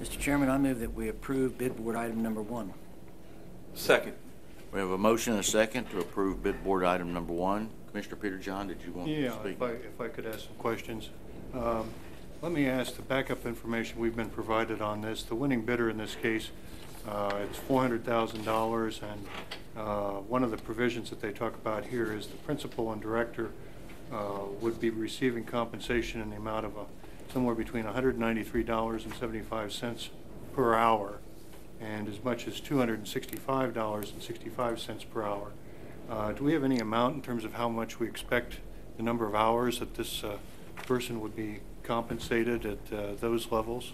Mr. Chairman, I move that we approve bid board item number 1. Second. We have a motion and a second to approve bid board item number 1. Commissioner Peter John, did you want to speak? Yeah, if I could ask some questions. Let me ask the backup information we've been provided on this. The winning bidder in this case, it's $400,000, and one of the provisions that they talk about here is the principal and director would be receiving compensation in the amount of somewhere between $193.75 per hour and as much as $265.65 per hour. Do we have any amount in terms of how much we expect the number of hours that this person would be compensated at those levels?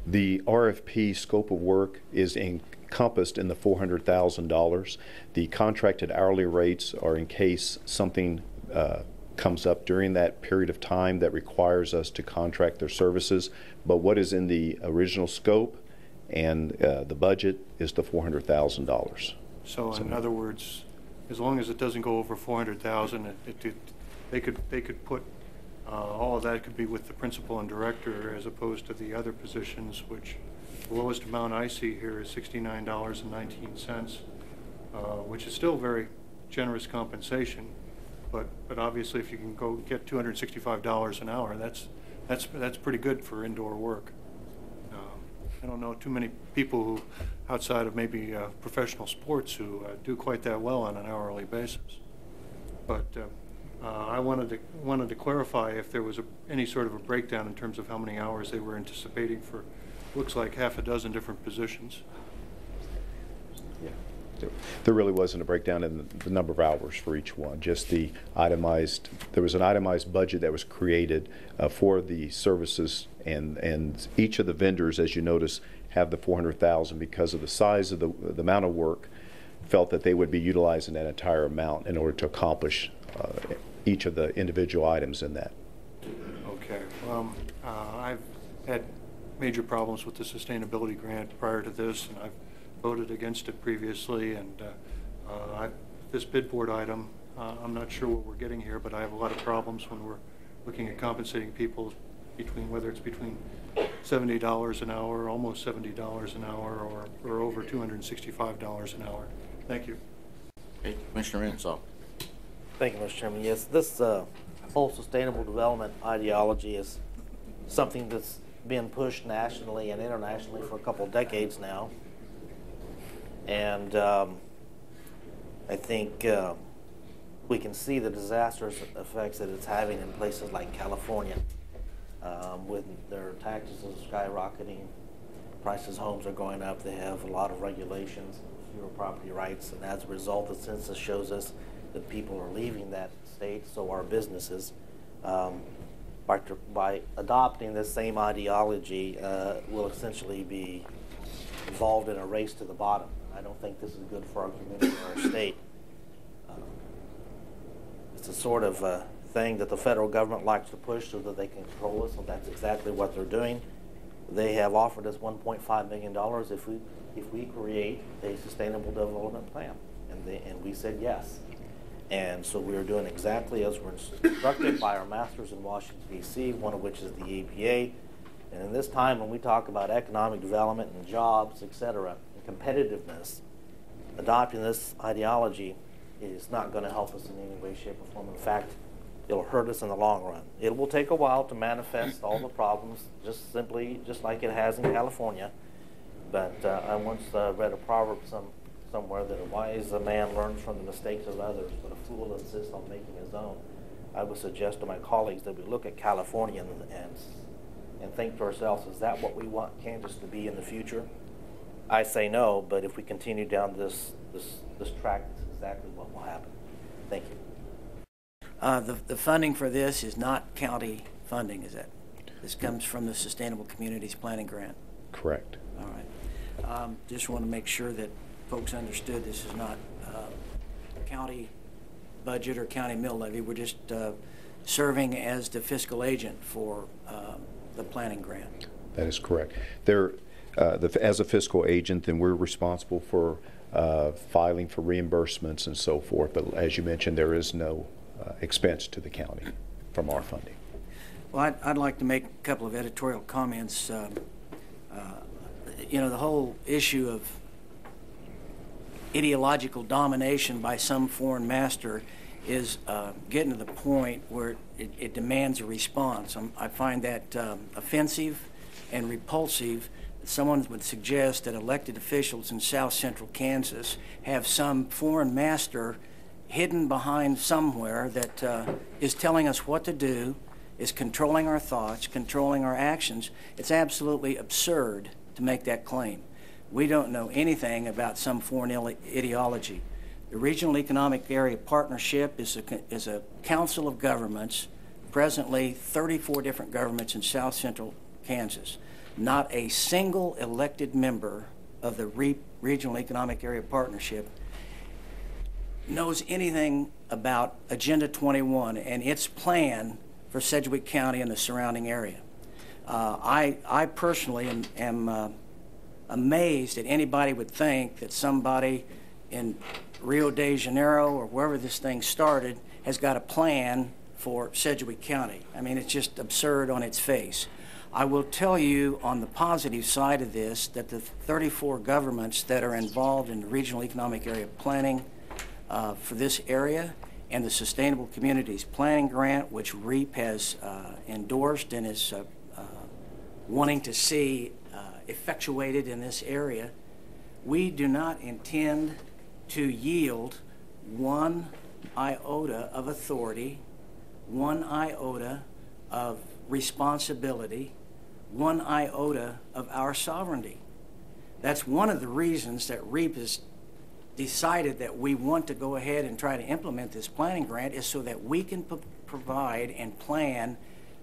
The RFP scope of work is encompassed in the $400,000. The contracted hourly rates are in case something comes up during that period of time that requires us to contract their services. But what is in the original scope and the budget is the $400,000. So in other words, as long as it doesn't go over $400,000, they could put all of that could be with the principal and director as opposed to the other positions, which the lowest amount I see here is $69.19, which is still very generous compensation. But obviously, if you can go get $265 an hour, that's pretty good for indoor work. I don't know too many people who, outside of maybe professional sports, who do quite that well on an hourly basis. But I wanted to clarify if there was any sort of a breakdown in terms of how many hours they were anticipating for, looks like half a dozen different positions. Yeah, there really wasn't a breakdown in the number of hours for each one. Just the itemized. There was an itemized budget that was created for the services, and each of the vendors, as you notice, have the $400,000 because of the size of the amount of work. Felt that they would be utilizing that entire amount in order to accomplish each of the individual items in that. Okay. I've had major problems with the sustainability grant prior to this, and I've voted against it previously. And this bid board item, I'm not sure what we're getting here, but I have a lot of problems when we're looking at compensating people between, whether it's between $70 an hour, almost $70 an hour, or over $265 an hour. Thank you. Okay, Commissioner Insopp. Thank you, Mr. Chairman. Yes, this whole sustainable development ideology is something that's been pushed nationally and internationally for a couple of decades now. And I think we can see the disastrous effects that it's having in places like California, with their taxes skyrocketing, prices of homes are going up, they have a lot of regulations, fewer property rights, and as a result, the census shows us that people are leaving that state, so are businesses. By adopting this same ideology, will essentially be involved in a race to the bottom. I don't think this is good for our community or our state. It's a sort of thing that the federal government likes to push so that they can control us, and that's exactly what they're doing. They have offered us $1.5 million if we create a sustainable development plan, and we said yes. And so we are doing exactly as we're instructed by our masters in Washington, D.C., one of which is the EPA. And in this time when we talk about economic development and jobs, et cetera, and competitiveness, adopting this ideology is not going to help us in any way, shape, or form. In fact, it'll hurt us in the long run. It will take a while to manifest all the problems, just like it has in California. But I once read a proverb somewhere that a wise man learns from the mistakes of others, but a fool insists on making his own. I would suggest to my colleagues that we look at California and think to ourselves, is that what we want Kansas to be in the future? I say no, but if we continue down this track, that's exactly what will happen. Thank you. The funding for this is not county funding, is it? This comes from the Sustainable Communities Planning Grant. Correct. All right. Just want to make sure that folks understood this is not county budget or county mill levy. We're just serving as the fiscal agent for the planning grant. That is correct. As a fiscal agent, then we're responsible for filing for reimbursements and so forth. But as you mentioned, there is no expense to the county from our funding. Well, I'd like to make a couple of editorial comments you know, the whole issue of ideological domination by some foreign master is getting to the point where it demands a response. I find that offensive and repulsive. Someone would suggest that elected officials in South Central Kansas have some foreign master hidden behind somewhere that is telling us what to do, is controlling our thoughts, controlling our actions. It's absolutely absurd to make that claim. We don't know anything about some foreign ideology. The Regional Economic Area Partnership is a council of governments, presently 34 different governments in South Central Kansas. Not a single elected member of the Regional Economic Area Partnership knows anything about Agenda 21 and its plan for Sedgwick County and the surrounding area. I personally am amazed that anybody would think that somebody in Rio de Janeiro or wherever this thing started has got a plan for Sedgwick County. I mean, it's just absurd on its face. I will tell you on the positive side of this that the 34 governments that are involved in the Regional Economic Area Planning for this area and the Sustainable Communities Planning Grant, which REAP has endorsed and is wanting to see effectuated in this area, we do not intend to yield one iota of authority, one iota of responsibility, one iota of our sovereignty. That's one of the reasons that REAP has decided that we want to go ahead and try to implement this planning grant, is so that we can provide and plan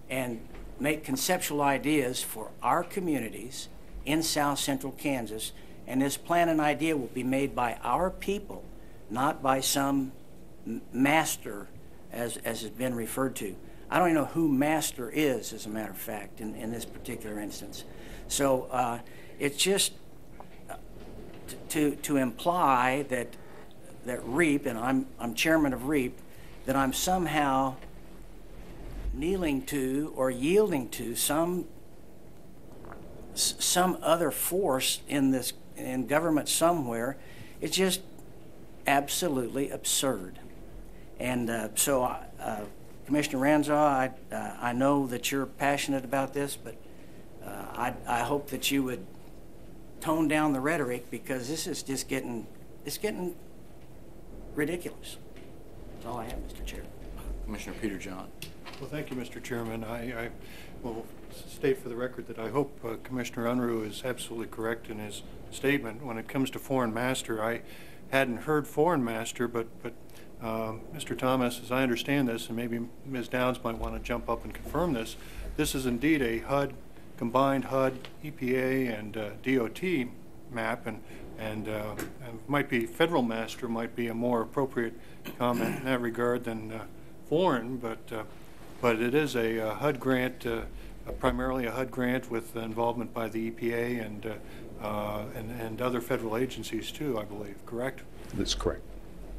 and make conceptual ideas for our communities in South Central Kansas. And this plan and idea will be made by our people, not by some master, as has been referred to. I don't even know who master is, as a matter of fact, in this particular instance. So it's just to imply that REAP, and I'm chairman of REAP, that I'm somehow kneeling to or yielding to some other force in government somewhere. It's just absolutely absurd. And so Commissioner Ranzau, I know that you're passionate about this, but I hope that you would tone down the rhetoric, because this is just getting ridiculous. That's all I have, Mr. Chair. Commissioner Peter John. Well, thank you, Mr. Chairman. I will state for the record that I hope Commissioner Unruh is absolutely correct in his statement. When it comes to foreign master, I hadn't heard foreign master, but Mr. Thomas, as I understand this, and maybe Ms. Downs might want to jump up and confirm this, this is indeed a combined HUD, EPA, and DOT map, and might be federal master might be a more appropriate comment in that regard than foreign, but it is a HUD grant, primarily a HUD grant with involvement by the EPA and other federal agencies too, I believe. Correct? That's correct.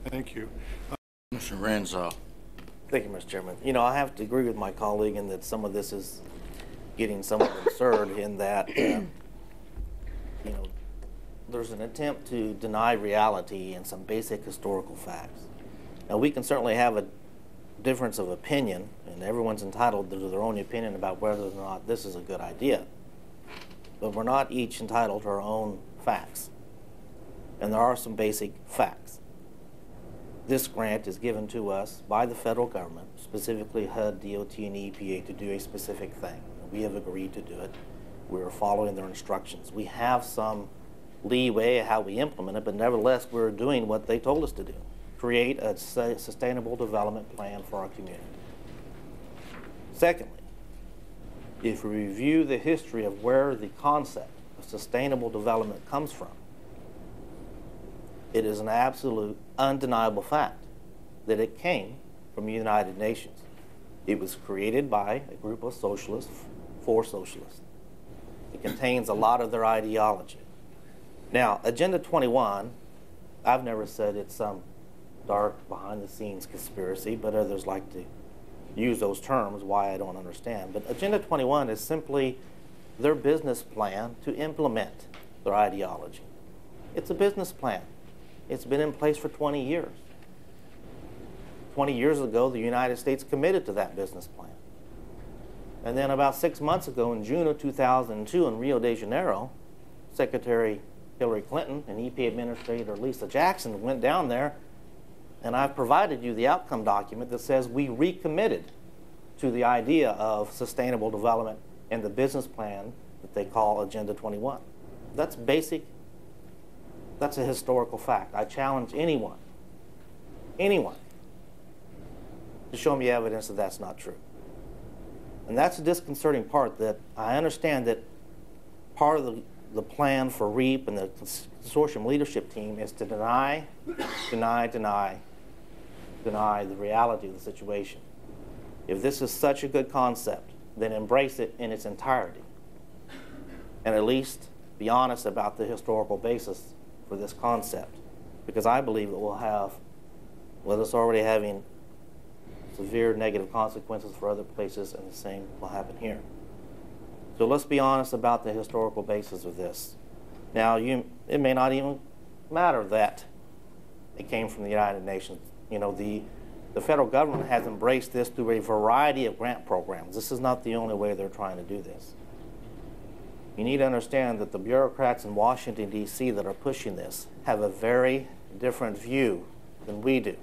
Thank you. Commissioner Ranzau. Thank you, Mr. Chairman. You know, I have to agree with my colleague in that some of this is getting somewhat absurd, in that, you know, there's an attempt to deny reality and some basic historical facts. Now, we can certainly have a difference of opinion, and everyone's entitled to their own opinion about whether or not this is a good idea. But we're not each entitled to our own facts. And there are some basic facts. This grant is given to us by the federal government, specifically HUD, DOT, and EPA, to do a specific thing. We have agreed to do it. We're following their instructions. We have some leeway how we implement it, but nevertheless, we're doing what they told us to do: create a sustainable development plan for our community. Secondly, if we review the history of where the concept of sustainable development comes from, it is an absolute, undeniable fact that it came from the United Nations. It was created by a group of socialists for socialists. It contains a lot of their ideology. Now, Agenda 21, I've never said it's some dark behind-the-scenes conspiracy, but others like to use those terms, why I don't understand. But Agenda 21 is simply their business plan to implement their ideology. It's a business plan. It's been in place for 20 years. 20 years ago, the United States committed to that business plan. And then about 6 months ago, in June of 2002 in Rio de Janeiro, Secretary Hillary Clinton and EPA Administrator Lisa Jackson went down there, and I've provided you the outcome document that says we recommitted to the idea of sustainable development and the business plan that they call Agenda 21. That's basic. That's a historical fact. I challenge anyone to show me evidence that that's not true. And that's the disconcerting part, that I understand that part of the plan for REAP and the consortium leadership team is to deny the reality of the situation. If this is such a good concept, then embrace it in its entirety. And at least be honest about the historical basis for this concept. Because I believe it will have, well, it's already having severe negative consequences for other places, and the same will happen here. So let's be honest about the historical basis of this. Now, it may not even matter that it came from the United Nations. You know, the federal government has embraced this through a variety of grant programs. This is not the only way they're trying to do this. You need to understand that the bureaucrats in Washington, D.C. that are pushing this have a very different view than we do.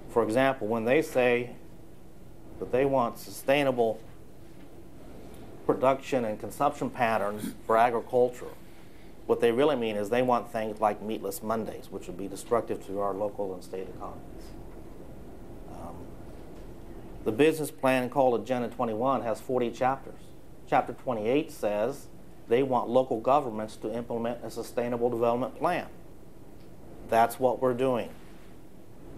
For example, when they say that they want sustainable production and consumption patterns for agriculture, what they really mean is they want things like meatless Mondays, which would be destructive to our local and state economies. The business plan called Agenda 21 has 40 chapters. Chapter 28 says they want local governments to implement a sustainable development plan. That's what we're doing.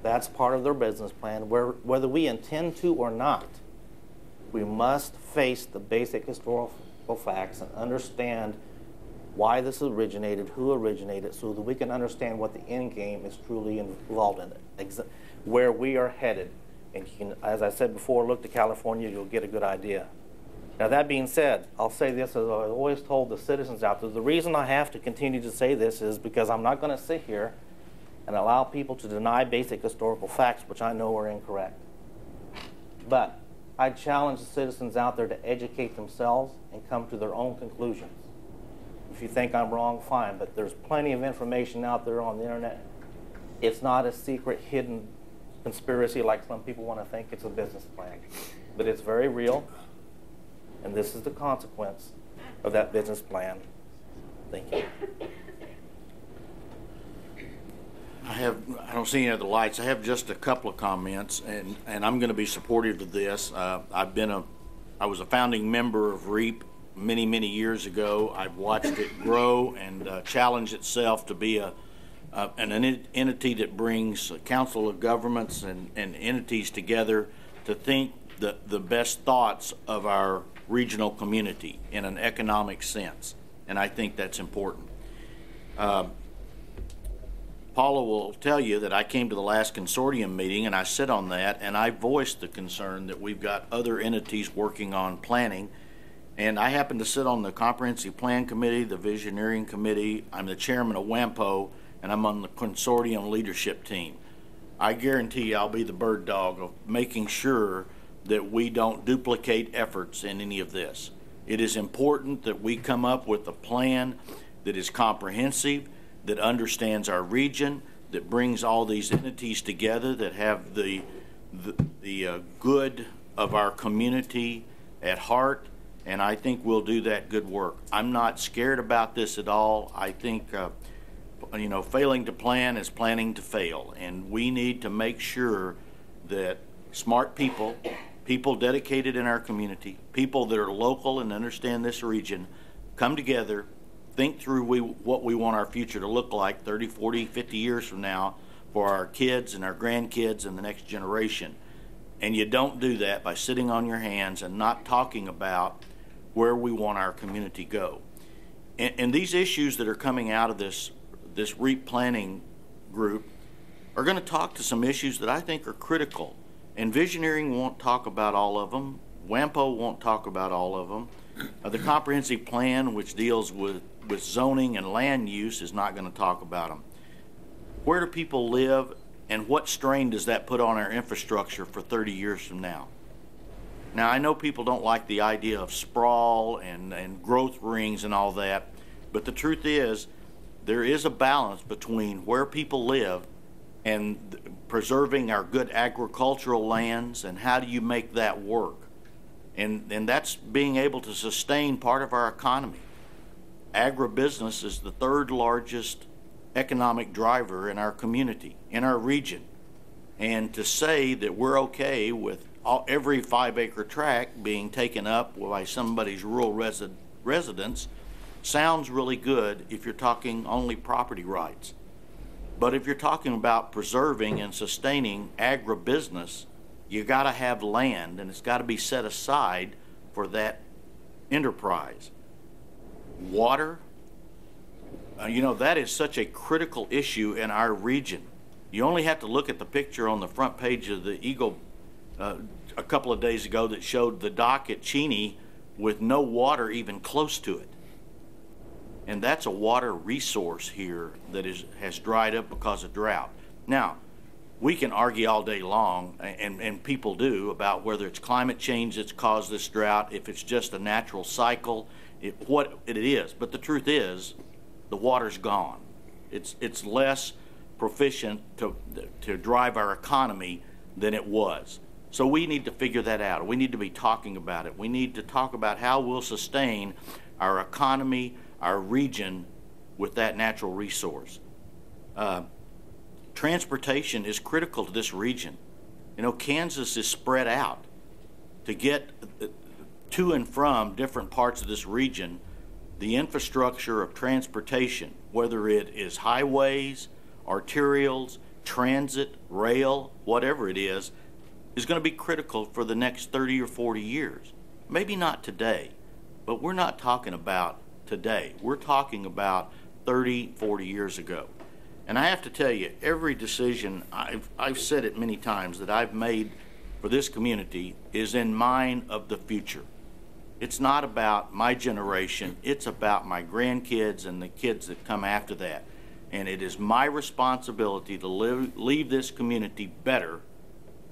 That's part of their business plan. Whether we intend to or not, we must face the basic historical facts and understand why this originated, who originated, so that we can understand what the end game is truly involved in it, where we are headed. And you can, as I said before, look to California, you'll get a good idea. Now, that being said, I'll say this, as I've always told the citizens out there, the reason I have to continue to say this is because I'm not going to sit here and allow people to deny basic historical facts, which I know are incorrect. But I challenge the citizens out there to educate themselves and come to their own conclusions. If you think I'm wrong, fine, but there's plenty of information out there on the internet. It's not a secret, hidden conspiracy like some people want to think it's a business plan. But it's very real, and this is the consequence of that business plan. Thank you. I don't see any other lights. I have just a couple of comments, and I'm going to be supportive of this. I was a founding member of REAP many years ago. I've watched it grow and challenge itself to be an entity that brings a council of governments and entities together to think the best thoughts of our regional community in an economic sense, and I think that's important. Paula will tell you that I came to the last consortium meeting and I sit on that, and I voiced the concern that we've got other entities working on planning, and I happen to sit on the Comprehensive Plan Committee, the Visioneering Committee. I'm the chairman of WAMPO, and I'm on the consortium leadership team. I guarantee I'll be the bird dog of making sure that we don't duplicate efforts in any of this. It is important that we come up with a plan that is comprehensive, that understands our region, that brings all these entities together, that have the good of our community at heart, and I think we'll do that good work. I'm not scared about this at all. I think failing to plan is planning to fail, and we need to make sure that smart people dedicated in our community, people that are local and understand this region, come together, think through what we want our future to look like 30, 40, 50 years from now for our kids and our grandkids and the next generation. And you don't do that by sitting on your hands and not talking about where we want our community to go. And these issues that are coming out of this REAP planning group are going to talk to some issues that I think are critical. And Visioneering won't talk about all of them. WAMPO won't talk about all of them. The comprehensive plan, which deals with zoning and land use, is not going to talk about them. Where do people live, and what strain does that put on our infrastructure for 30 years from now? Now, I know people don't like the idea of sprawl and growth rings and all that, but the truth is there is a balance between where people live and preserving our good agricultural lands, and how do you make that work? And that's being able to sustain part of our economy. Agribusiness is the third largest economic driver in our community, in our region. And to say that we're okay with every 5-acre tract being taken up by somebody's rural residence sounds really good if you're talking only property rights. But if you're talking about preserving and sustaining agribusiness, you got to have land, and it's got to be set aside for that enterprise. Water, you know, that is such a critical issue in our region. You only have to look at the picture on the front page of the Eagle a couple of days ago that showed the dock at Cheney with no water even close to it. And that's a water resource here that has dried up because of drought. Now, we can argue all day long, and people do, about whether it's climate change that's caused this drought, if it's just a natural cycle, what it is. But the truth is, the water's gone. It's less proficient to drive our economy than it was. So we need to figure that out. We need to be talking about it. We need to talk about how we'll sustain our economy, our region, with that natural resource. Transportation is critical to this region. You know, Kansas is spread out. To get to and from different parts of this region, the infrastructure of transportation, whether it is highways, arterials, transit, rail, whatever it is going to be critical for the next 30 or 40 years. Maybe not today, but we're not talking about today. We're talking about 30, 40 years ago. And I have to tell you, every decision, I've said it many times, that I've made for this community is in mind of the future. It's not about my generation, it's about my grandkids and the kids that come after that. And it is my responsibility to leave this community better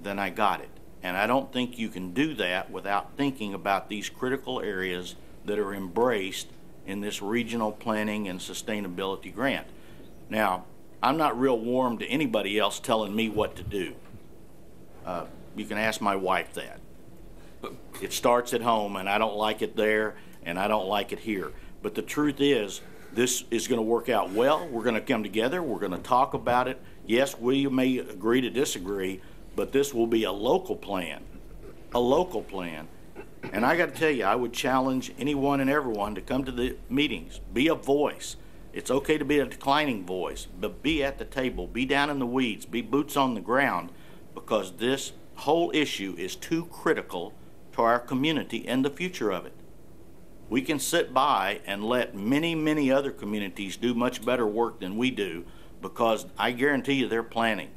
than I got it. And I don't think you can do that without thinking about these critical areas that are embraced in this regional planning and sustainability grant. Now, I'm not real warm to anybody else telling me what to do. You can ask my wife that. It starts at home, and I don't like it there, and I don't like it here. But the truth is, this is going to work out well. We're going to come together. We're going to talk about it. Yes, we may agree to disagree, but this will be a local plan. A local plan. And I got to tell you, I would challenge anyone and everyone to come to the meetings. Be a voice. It's okay to be a declining voice, but be at the table. Be down in the weeds. Be boots on the ground, because this whole issue is too critical to our community and the future of it. We can sit by and let many, many other communities do much better work than we do, because I guarantee you they're planning.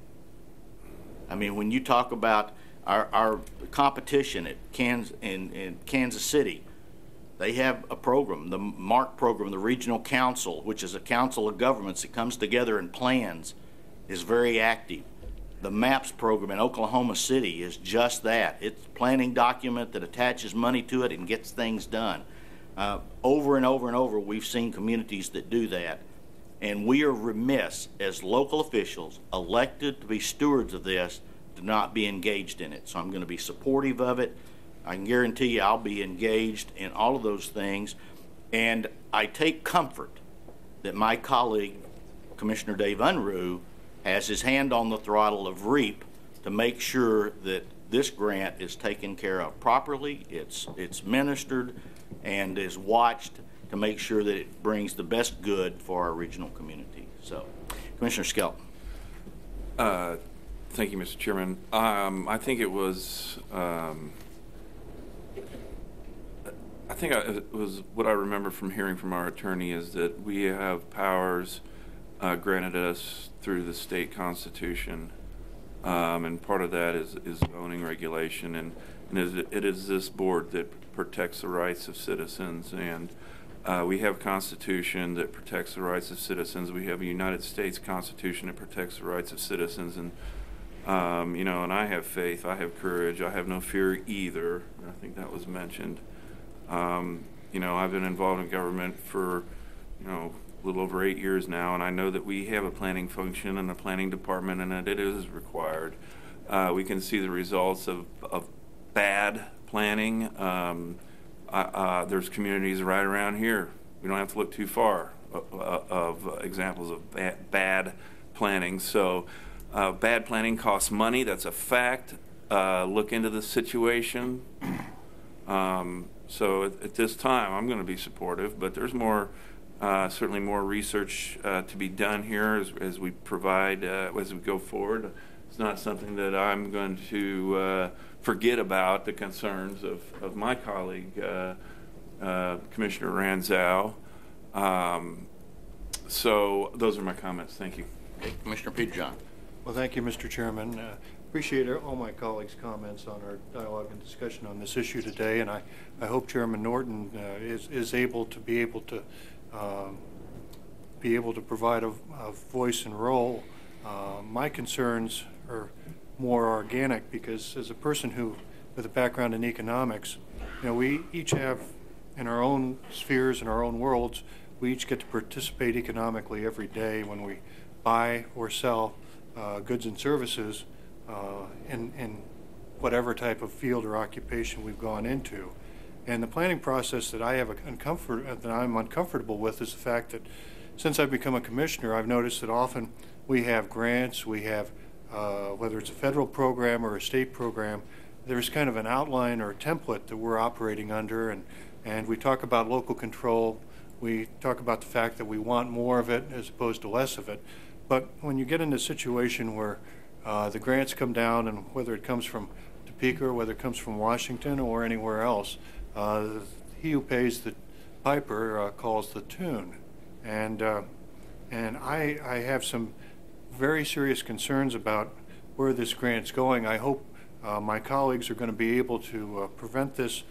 I mean, when you talk about our competition at in Kansas City, they have a program, the MARC program, the Regional Council, which is a council of governments that comes together and plans, is very active. The MAPS program in Oklahoma City is just that. It's a planning document that attaches money to it and gets things done. Over and over and over, we've seen communities that do that. And we are remiss as local officials elected to be stewards of this to not be engaged in it. So I'm going to be supportive of it. I can guarantee you I'll be engaged in all of those things. And I take comfort that my colleague, Commissioner Dave Unruh, has his hand on the throttle of REAP to make sure that this grant is taken care of properly, it's ministered, and is watched to make sure that it brings the best good for our regional community. So, Commissioner Skelton. Thank you, Mr. Chairman. I think it was, it was what I remember from hearing from our attorney is that we have powers granted us through the state constitution, and part of that is zoning regulation, and it is this board that protects the rights of citizens, and we have a Constitution that protects the rights of citizens. We have a United States Constitution that protects the rights of citizens, and you know, and I have faith, I have courage, I have no fear either. I think that was mentioned. You know, I've been involved in government for, you know, a little over 8 years now, and I know that we have a planning function and a planning department, and that it is required. We can see the results of bad planning. There's communities right around here. We don't have to look too far of examples of bad planning. So bad planning costs money. That's a fact. Look into the situation. So at this time, I'm going to be supportive, but there's more, certainly more research to be done here as we provide, as we go forward. It's not something that I'm going to forget about the concerns of my colleague, Commissioner Ranzau. So those are my comments. Thank you. Okay, Commissioner Peter John. Well, thank you, Mr. Chairman. Appreciate all my colleagues' comments on our dialogue and discussion on this issue today, and I hope Chairman Norton is able to provide a voice and role. My concerns are more organic because, as a person with a background in economics, you know, we each have in our own spheres, in our own worlds, we each get to participate economically every day when we buy or sell goods and services in whatever type of field or occupation we've gone into. And the planning process that I'm uncomfortable with is the fact that since I've become a commissioner, I've noticed that often we have grants, we have, whether it's a federal program or a state program, there's kind of an outline or a template that we're operating under, and we talk about local control, we talk about the fact that we want more of it as opposed to less of it. But when you get into a situation where the grants come down, and whether it comes from Topeka or whether it comes from Washington or anywhere else, he who pays the piper calls the tune. And I have some very serious concerns about where this grant's going. I hope my colleagues are going to be able to prevent this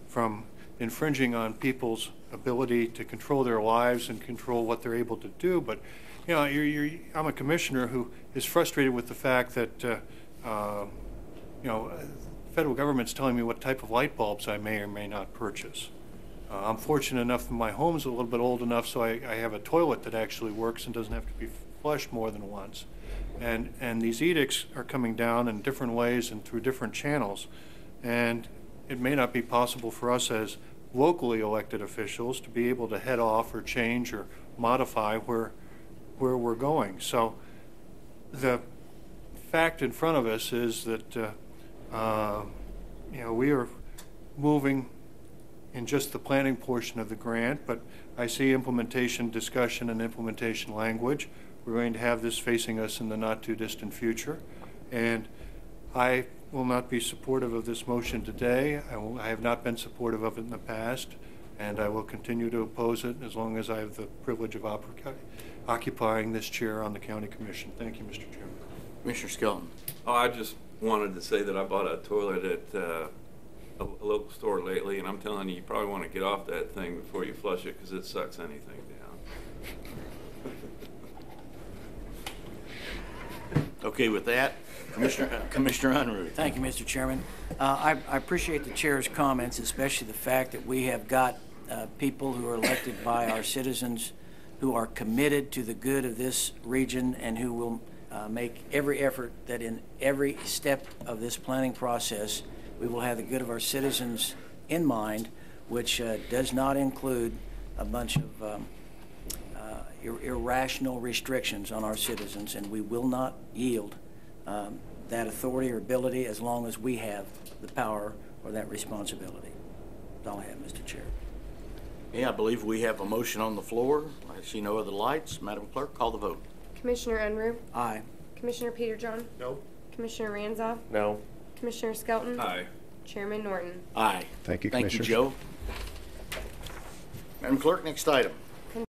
from infringing on people's ability to control their lives and control what they're able to do. But you know, I'm a commissioner who is frustrated with the fact that you know, the federal government's telling me what type of light bulbs I may or may not purchase. I'm fortunate enough that my home's a little bit old enough so I have a toilet that actually works and doesn't have to be flushed more than once. And these edicts are coming down in different ways and through different channels. And it may not be possible for us as locally elected officials to be able to head off or change or modify where we're going. So the fact in front of us is that you know, we are moving in just the planning portion of the grant, but I see implementation discussion and implementation language. We're going to have this facing us in the not too distant future, and I will not be supportive of this motion today. I have not been supportive of it in the past, and I will continue to oppose it as long as I have the privilege of occupying this chair on the County Commission. Thank you, Mr. Chairman. Commissioner Skelton. Oh, I just wanted to say that I bought a toilet at a local store lately, and I'm telling you, you probably want to get off that thing before you flush it because it sucks anything down. Okay, with that, Commissioner Unruh. Thank you, Mr. Chairman. I appreciate the chair's comments, especially the fact that we have got people who are elected by our citizens who are committed to the good of this region and who will make every effort that in every step of this planning process we will have the good of our citizens in mind, which does not include a bunch of irrational restrictions on our citizens, and we will not yield that authority or ability as long as we have the power or that responsibility. That's all I have, Mr. Chair. Yeah, I believe we have a motion on the floor. I see no other lights. Madam Clerk, call the vote. Commissioner Unruh? Aye. Commissioner Peter John? No. Commissioner Ranzau? No. Commissioner Skelton? Aye. Chairman Norton? Aye. Thank you, Thank you, Commissioners. Joe. Madam Clerk, next item.